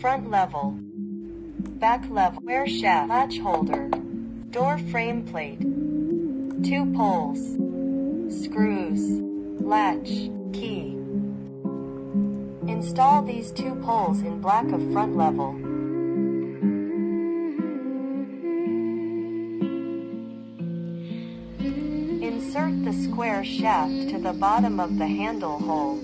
front level, back level, square shaft, latch holder, door frame plate, 2 poles, screws, latch, key. Install these 2 poles in black of front level. Insert the square shaft to the bottom of the handle hole.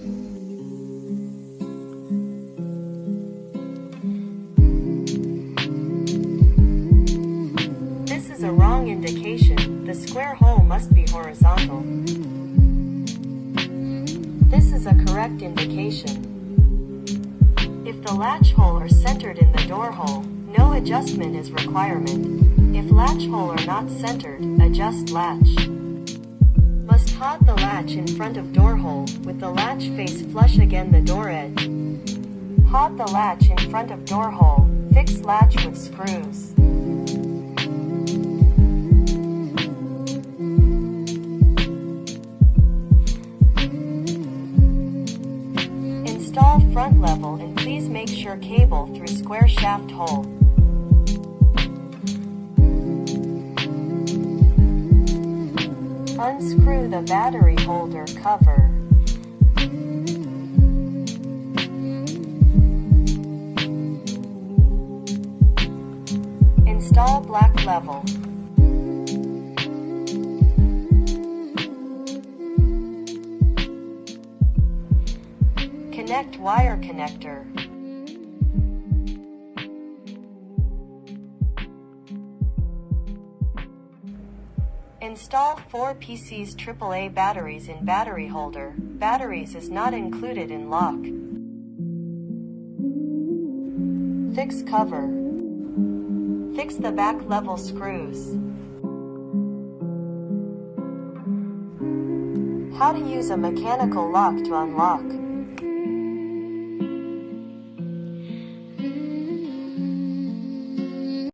This is a wrong indication. The square hole must be horizontal. This is a correct indication. If the latch hole are centered in the door hole, no adjustment is requirement. If latch hole are not centered, adjust latch. Must hot the latch in front of door hole, with the latch face flush again the door edge. Hot the latch in front of door hole, fix latch with screws. Install front level and please make sure cable through square shaft hole. Unscrew the battery holder cover. Install black level. Connect wire connector. Install 4 PCs AAA batteries in battery holder. Batteries is not included in lock. Fix cover. Fix the back level screws. How to use a mechanical lock to unlock.